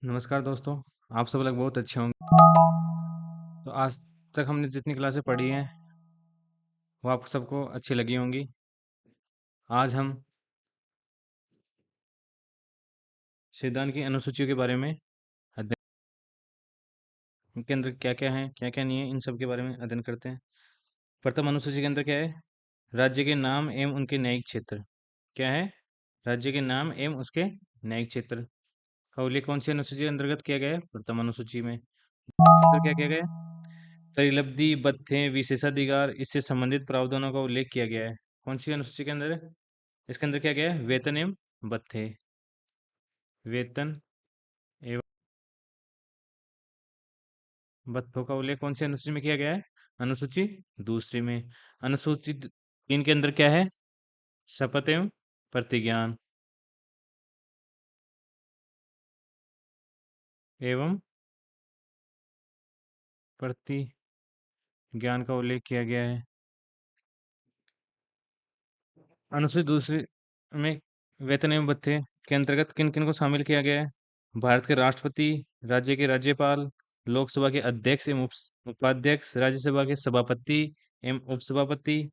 नमस्कार दोस्तों। आप सब लोग बहुत अच्छे होंगे। तो आज तक हमने जितनी क्लासें पढ़ी हैं वो आप सबको अच्छी लगी होंगी। आज हम संविधान की अनुसूचियों के बारे में अध्ययन, इनके अंदर क्या क्या है क्या क्या नहीं है, इन सब के बारे में अध्ययन करते हैं। प्रथम अनुसूची के अंदर क्या है? राज्य के नाम एवं उनके न्यायिक क्षेत्र। क्या है? राज्य के नाम एवं उसके न्यायिक क्षेत्र का उल्लेख कौन सी अनुसूची के अंतर्गत किया गया है? प्रथम अनुसूची में। अंदर क्या किया गया है? परिलब्धि, भत्ते, विशेषाधिकार, इससे संबंधित प्रावधानों का उल्लेख किया गया है। कौन सी अनुसूची के अंदर है? इसके अंदर क्या गया है? वेतन एवं भत्ते। वेतन एवं भत्तों का उल्लेख कौन सी अनुसूची में किया गया है? अनुसूची दूसरी में। अनुसूची 3 के अंदर क्या है? शपथ एवं प्रतिज्ञान एवं प्रतिज्ञान का उल्लेख किया गया है। अनुसूची दूसरी में वेतन एवं भत्ते के अंतर्गत किन किन को शामिल किया गया है? भारत के राष्ट्रपति, राज्य के राज्यपाल, लोकसभा के अध्यक्ष एवं उपाध्यक्ष, राज्यसभा के सभापति एवं उपसभापति,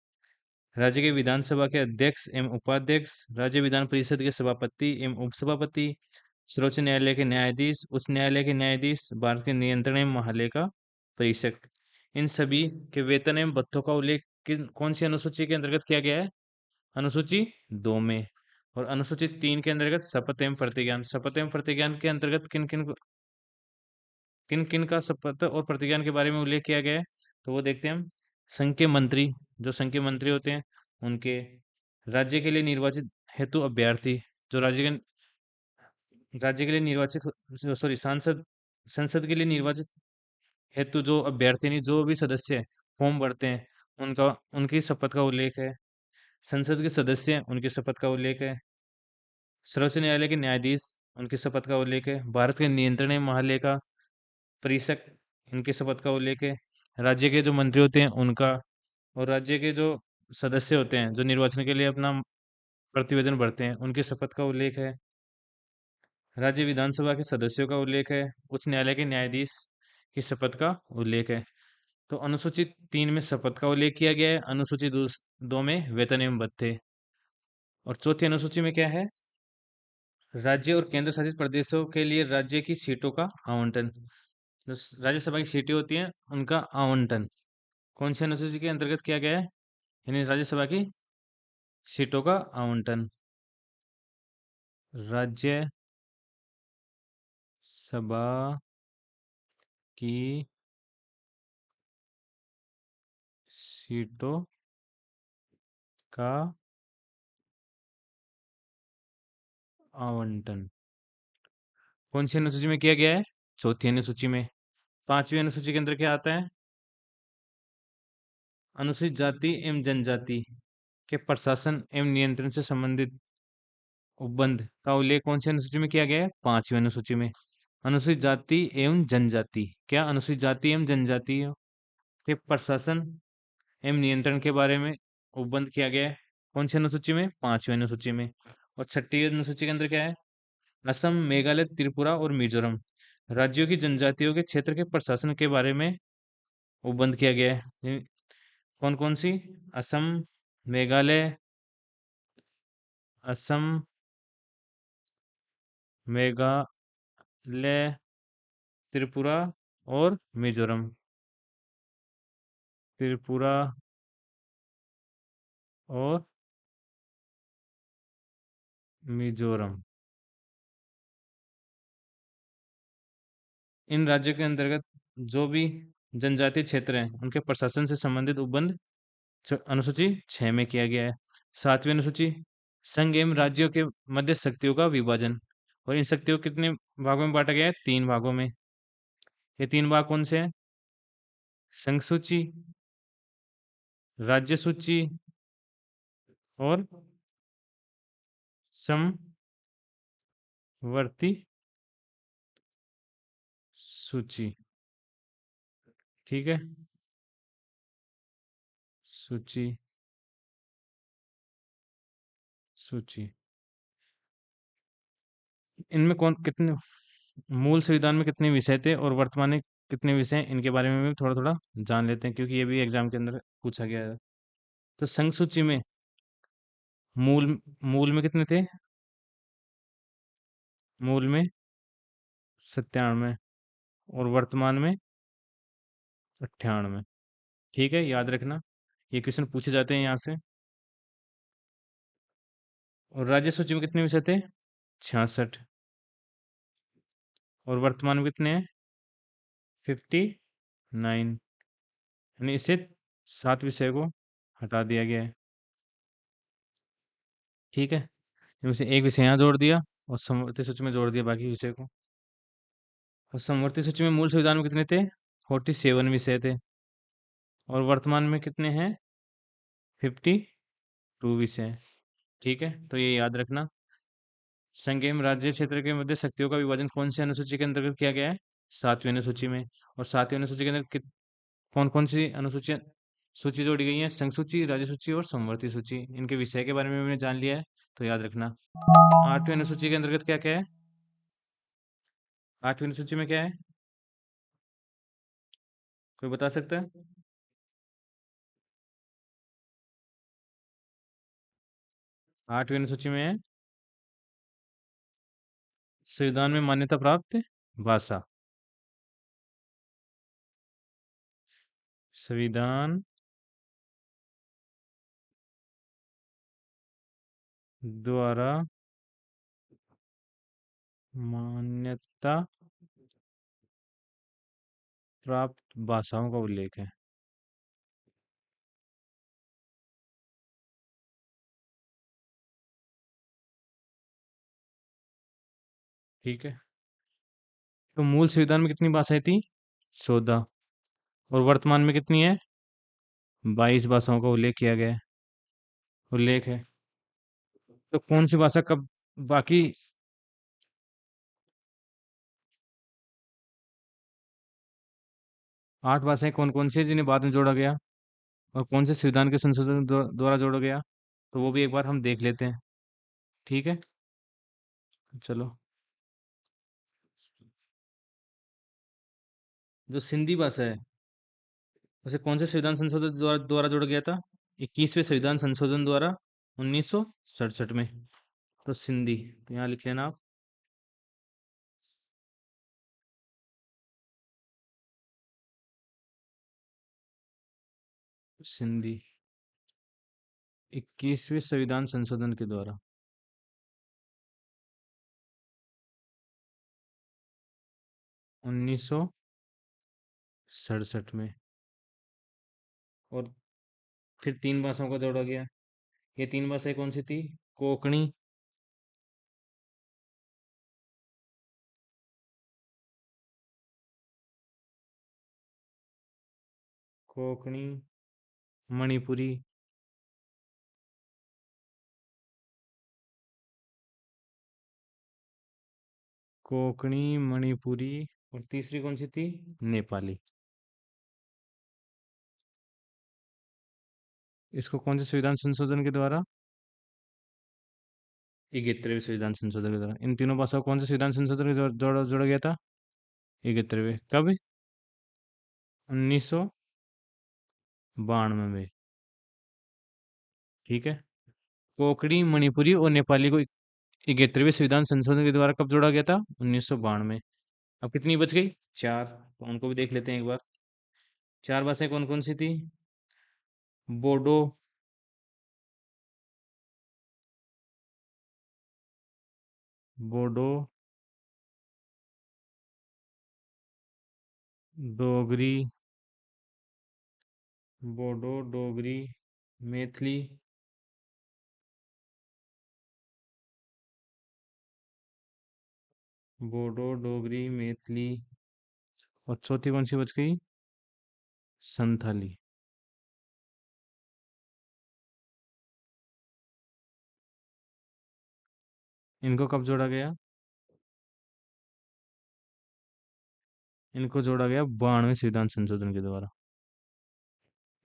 राज्य के विधानसभा के अध्यक्ष एवं उपाध्यक्ष, राज्य विधान परिषद के सभापति एवं उपसभापति, सर्वोच्च न्यायालय के न्यायाधीश, उच्च न्यायालय के न्यायाधीश, भारत के नियंत्रण एवं महालेखा परीक्षक, इन सभी के वेतन एवं भत्तों का उल्लेख कौन सी अनुसूची के अंतर्गत किया गया है? अनुसूची 2 में। और अनुसूची 3 के अंतर्गत शपथ एवं प्रतिज्ञान। शपथ एवं प्रतिज्ञान के अंतर्गत किन किन का शपथ और प्रतिज्ञान के बारे में उल्लेख किया गया है? तो वो देखते हैं हम। संघ के मंत्री, जो संघ के मंत्री होते हैं उनके, राज्य के लिए निर्वाचित हेतु अभ्यर्थी, जो राज्य के लिए निर्वाचित, सॉरी, सांसद, संसद के लिए निर्वाचित हेतु जो अभ्यर्थी नहीं, जो भी सदस्य फॉर्म भरते हैं, उनका, उनकी शपथ का उल्लेख है। संसद के सदस्य, उनकी शपथ का उल्लेख है। सर्वोच्च न्यायालय के न्यायाधीश, उनकी शपथ का उल्लेख है। भारत के नियंत्रण एवं महालेखा परीक्षक, इनकी शपथ का उल्लेख है। राज्य के जो मंत्री होते हैं उनका, और राज्य के जो सदस्य होते हैं जो निर्वाचन के लिए अपना प्रतिवेदन भरते हैं, उनकी शपथ का उल्लेख है। राज्य विधानसभा के सदस्यों का उल्लेख है। उच्च न्यायालय के न्यायाधीश की शपथ का उल्लेख है। तो अनुसूची 3 में शपथ का उल्लेख किया गया है। अनुसूची 2 में वेतन एवं भत्ते। और चौथी अनुसूची में क्या है? राज्य और केंद्र शासित प्रदेशों के लिए राज्य की सीटों का आवंटन। जो राज्यसभा की सीटें होती हैं उनका आवंटन कौन सी अनुसूची के अंतर्गत किया गया है? यानी राज्यसभा की सीटों का आवंटन राज्य सभा की सीटों का आवंटन कौन सी अनुसूची में किया गया है? चौथी अनुसूची में। पांचवी अनुसूची के अंदर क्या आता है? अनुसूचित जाति एवं जनजाति के प्रशासन एवं नियंत्रण से संबंधित उपबंध का उल्लेख कौन सी अनुसूची में किया गया है? पांचवी अनुसूची में। अनुसूचित जाति एवं जनजाति, क्या अनुसूचित जाति एवं जनजाति के प्रशासन एवं नियंत्रण के बारे में उपबंध किया गया है? कौन सी अनुसूची में? पांचवी अनुसूची में। और छठी अनुसूची के अंदर क्या है? असम, मेघालय, त्रिपुरा और मिजोरम राज्यों की जनजातियों के क्षेत्र के प्रशासन के बारे में उपबंध किया गया है। कौन कौन सी? असम, मेघालय, असम, मेघालय, त्रिपुरा और मिजोरम। त्रिपुरा और मिजोरम, इन राज्यों के अंतर्गत जो भी जनजातीय क्षेत्र हैं उनके प्रशासन से संबंधित उपबंध अनुसूची 6 में किया गया है। सातवीं अनुसूची, संघ एवं राज्यों के मध्य शक्तियों का विभाजन। और इन शक्तियों को कितने भागों में बांटा गया है? 3 भागों में। ये 3 भाग कौन से हैं? संघ सूची, राज्य सूची और समवर्ती सूची। ठीक है, सूची, सूची, इनमें कौन कितने मूल संविधान में कितने विषय थे और वर्तमान में कितने विषय हैं, इनके बारे में भी थोड़ा थोड़ा जान लेते हैं, क्योंकि ये भी एग्जाम के अंदर पूछा गया है। तो संघ सूची में मूल मूल में कितने थे? मूल में 97 और वर्तमान में 98। ठीक है, याद रखना, ये क्वेश्चन पूछे जाते हैं यहाँ से। और राज्य सूची में कितने विषय थे? 66। और वर्तमान में कितने हैं? 59। यानी इसे 7 विषय को हटा दिया गया है। ठीक है, इनमें से एक विषय यहाँ जोड़ दिया और समवर्ती सूची में जोड़ दिया बाकी विषय को। और समवर्ती सूची में मूल संविधान में कितने थे? 47 विषय थे। और वर्तमान में कितने हैं? 52 विषय। ठीक है, तो ये याद रखना। संघ एवं राज्य क्षेत्र के मध्य शक्तियों का विभाजन कौन सी अनुसूची के अंतर्गत किया गया है? 7वीं अनुसूची में। और 7वीं अनुसूची के अंदर कौन कौन सी अनुसूचियां सूची जोड़ी गई है? संघ सूची, राज्य सूची और समवर्ती सूची। इनके विषय के बारे में मैंने जान लिया है, तो याद रखना। 8वीं अनुसूची के अंतर्गत क्या क्या है? 8वीं अनुसूची में क्या है? कोई बता सकता है? 8वीं अनुसूची में है संविधान में मान्यता प्राप्त भाषा। संविधान द्वारा मान्यता प्राप्त भाषाओं का उल्लेख है। ठीक है, तो मूल संविधान में कितनी भाषाएं थी? 14। और वर्तमान में कितनी है? 22 भाषाओं का उल्लेख है। तो कौन सी भाषा कब बाकी 8 भाषाएं कौन कौन सी है जिन्हें बाद में जोड़ा गया, और कौन से संविधान के संशोधन द्वारा जोड़ा गया? तो वो भी एक बार हम देख लेते हैं। ठीक है, चलो। जो सिंधी भाषा है उसे कौन से संविधान संशोधन द्वारा जोड़ा गया था? 21वें संविधान संशोधन द्वारा 1967 में। तो सिंधी, तो यहाँ लिख लेना आप। सिंधी 21वें संविधान संशोधन के द्वारा 1967 में। और फिर 3 भाषाओं को जोड़ा गया। ये 3 भाषाएं कौन सी थी? कोंकणी, कोंकणी, मणिपुरी, कोंकणी, मणिपुरी, और तीसरी कौन सी थी? नेपाली। इसको कौन से संविधान संशोधन के द्वारा? 71वें संविधान संशोधन के द्वारा। इन तीनों भाषाओं को कौन से संविधान संशोधन के द्वारा जोड़ा जोड़ा गया था? 71वें। कब? 1992 में। ठीक है, कोंकणी, मणिपुरी और नेपाली को 71वें संविधान संशोधन के द्वारा कब जोड़ा गया था? 1992 में। अब कितनी बच गई? 4। तो उनको भी देख लेते हैं एक बार। 4 भाषाएं कौन कौन सी थी? बोडो, बोडो, डोगरी, बोडो, डोगरी, मैथिली, बोडो, डोगरी, मैथिली, और चौथी कौन सी बच गई? संथाली। इनको कब जोड़ा गया? इनको जोड़ा गया 92वें संविधान संशोधन के द्वारा।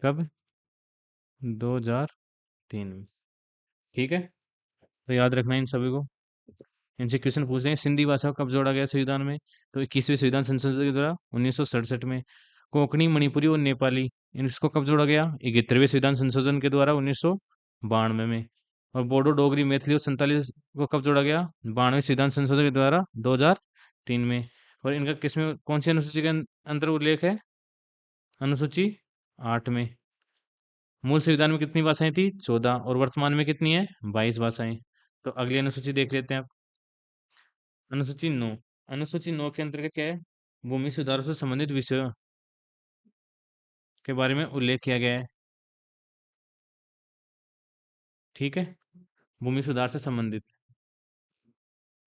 कब? 2003 में। ठीक है, तो याद रखना इन सभी को। इनसे क्वेश्चन पूछ रहे हैं, सिंधी भाषा को कब जोड़ा गया संविधान में? तो 21वें संविधान संशोधन के द्वारा 1967 में। कोंकणी, मणिपुरी और नेपाली, इसको कब जोड़ा गया? 71वें संविधान संशोधन के द्वारा 1992 में। और बोडो, डोगरी, मैथिली और संताली को कब जोड़ा गया? 92वें संविधान संशोधन के द्वारा 2003 में। और इनका किसमें, कौन सी अनुसूची के अंतर उल्लेख है? अनुसूची 8 में। मूल संविधान में कितनी भाषाएं थी? 14। और वर्तमान में कितनी है? 22 भाषाएं। तो अगली अनुसूची देख लेते हैं आप। अनुसूची 9। अनुसूची 9 के अंतर्गत क्या है? भूमि सुधारों से संबंधित विषयों के बारे में उल्लेख किया गया है। ठीक है, भूमि सुधार से संबंधित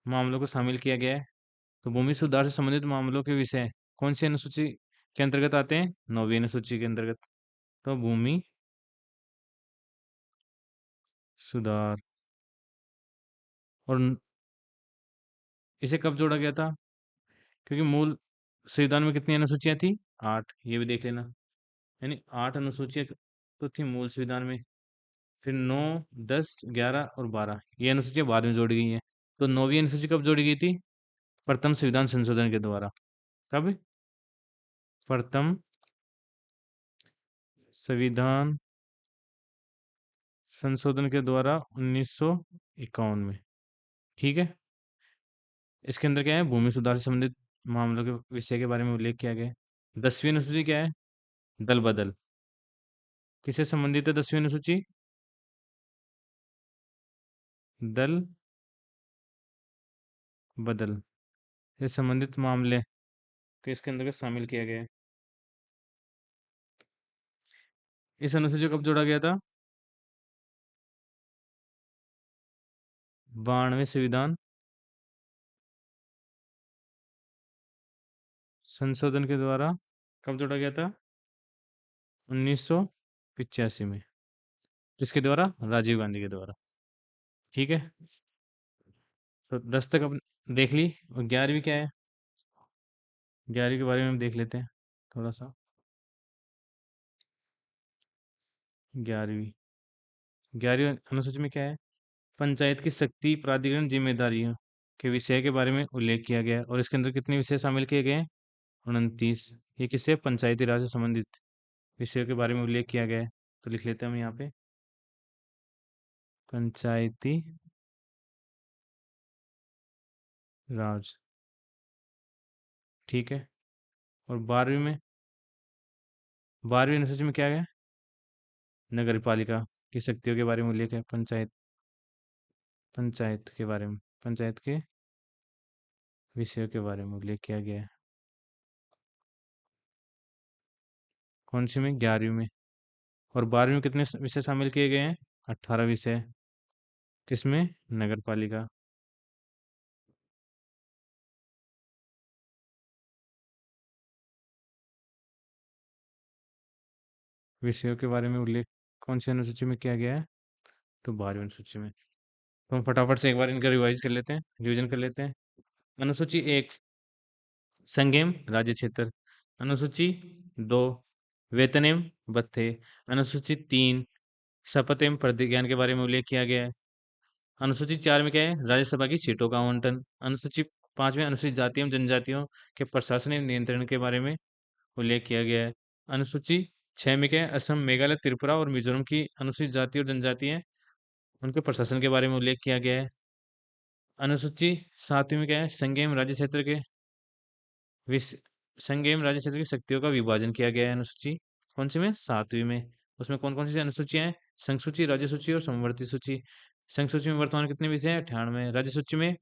मामलों को शामिल किया गया है। तो भूमि सुधार से संबंधित मामलों के विषय कौन सी अनुसूची के अंतर्गत आते हैं? 9वीं अनुसूची के अंतर्गत। तो भूमि सुधार, और इसे कब जोड़ा गया था? क्योंकि मूल संविधान में कितनी अनुसूचियां थी? 8। ये भी देख लेना, यानी 8 अनुसूचियां तो थी मूल संविधान में। फिर 9, 10, 11 और 12 ये अनुसूचियां बाद में जोड़ी गई हैं। तो 9वीं अनुसूची कब जोड़ी गई थी? प्रथम संविधान संशोधन के द्वारा। कब? प्रथम संविधान संशोधन के द्वारा 1951 में। ठीक है, इसके अंदर क्या है? भूमि सुधार से संबंधित मामलों के विषय के बारे में उल्लेख किया गया है। 10वीं अनुसूची क्या है? दल बदल। किससे संबंधित है 10वीं अनुसूची? दल बदल से संबंधित मामले को इसके अंतर्गत शामिल किया गया है। इस अनुसूची को कब जोड़ा गया था? 92वें संविधान संशोधन के द्वारा कब जोड़ा गया था? 1985 में। किसके द्वारा? राजीव गांधी के द्वारा। ठीक है, तो 10 तक अपन देख ली। और 11वीं क्या है? 11वीं के बारे में हम देख लेते हैं थोड़ा सा। 11वीं 11वीं अनुसूची में क्या है? पंचायत की शक्ति, प्राधिकरण, जिम्मेदारियों के विषय के बारे में उल्लेख किया गया है। और इसके अंदर कितने विषय शामिल किए गए हैं? 29। ये किससे? पंचायती राज से संबंधित विषयों के बारे में उल्लेख किया गया है। तो लिख लेते हैं हम यहाँ पे, पंचायती राज। ठीक है, और 12वीं अनुसूची में क्या है? नगर पालिका की शक्तियों के बारे में उल्लेख है। पंचायत के बारे में, पंचायत के विषयों के बारे में उल्लेख किया गया है। कौन सी में? 11वीं में। और 12वीं में कितने विषय शामिल किए गए हैं? 18 विषय। किसमें? नगर पालिका। विषयों के बारे में उल्लेख कौन सी अनुसूची में किया गया है? तो 12वीं अनुसूची में। तो हम फटाफट से एक बार इनका रिवाइज कर लेते हैं, रिवीजन कर लेते हैं। अनुसूची 1, संगेम राज्य क्षेत्र। अनुसूची 2, वेतन एवं भत्ते। अनुसूची 3, शपथ एवं प्रतिज्ञान के बारे में उल्लेख किया गया है। अनुसूची 4 में क्या है? राज्यसभा की सीटों का आवंटन। अनुसूची 5 में अनुसूचित जाति एवं जनजातियों के प्रशासन एवं नियंत्रण के बारे में उल्लेख किया गया है। अनुसूची 6 में क्या है? असम, मेघालय, त्रिपुरा और मिजोरम की अनुसूचित जाति और जनजाति हैं, उनके प्रशासन के बारे में उल्लेख किया गया है। अनुसूची 7वीं में क्या है? संघीय राज्य क्षेत्र के विस संघीय राज्य क्षेत्र की शक्तियों का विभाजन किया गया है। अनुसूची कौन सी में? 7वीं में। उसमें कौन कौन सी अनुसूचियां हैं? संघ सूची, राज्य सूची और समवर्ती सूची। संघ सूची में वर्तमान कितने विषय हैं? 98। राज्य सूची में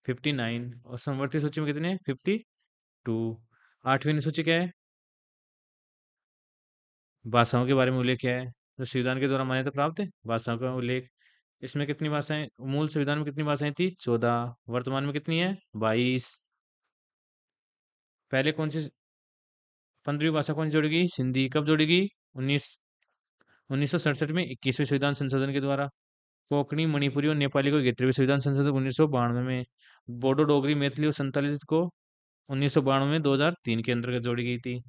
59 और समवर्ती सूची में कितने? 52। 8वीं अनुसूची क्या है? भाषाओं के बारे में उल्लेख किया है, जो संविधान के द्वारा मान्यता प्राप्त है भाषाओं का उल्लेख। इसमें कितनी भाषाएं, मूल संविधान में कितनी भाषाएं थी? 14। वर्तमान में कितनी है? 22। पहले कौन सी 15वीं भाषा कौन सी जोड़ी गई? सिंधी। कब जोड़ी गई? 1967 में 21वें संविधान संशोधन के द्वारा। कोंकणी, मणिपुरी और नेपाली को 71वें संविधान संशोधन 1992 में। बोडो, डोगरी, मैथिली और संताली को 1992 में 2003 के अंतर्गत जोड़ी गई थी।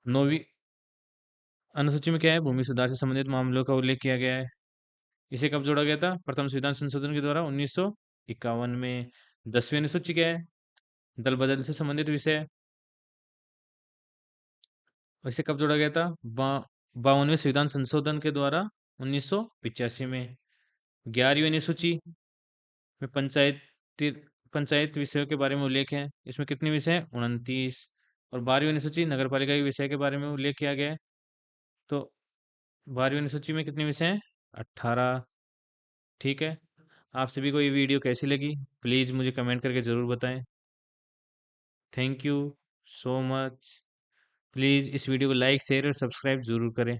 9वीं अनुसूची में क्या है? भूमि सुधार से संबंधित मामलों का उल्लेख किया गया है। इसे कब जोड़ा गया था? प्रथम संविधान संशोधन के द्वारा 51 में 10वीं अनुसूची क्या है? दल बदल से संबंधित विषय। वैसे कब जोड़ा गया था? 52वें संविधान संशोधन के द्वारा 1985 में। 11वीं अनुसूची में पंचायत विषयों के बारे में उल्लेख है। इसमें कितने विषय हैं? 29। और 12वीं अनुसूची नगर पालिका के विषय के बारे में उल्लेख किया गया है। तो 12वीं अनुसूची में कितने विषय हैं? 18। ठीक है। आप सभी को ये वीडियो कैसी लगी? प्लीज़ मुझे कमेंट करके ज़रूर बताएं। Thank you so much. Please इस वीडियो को लाइक शेयर और सब्सक्राइब ज़रूर करें।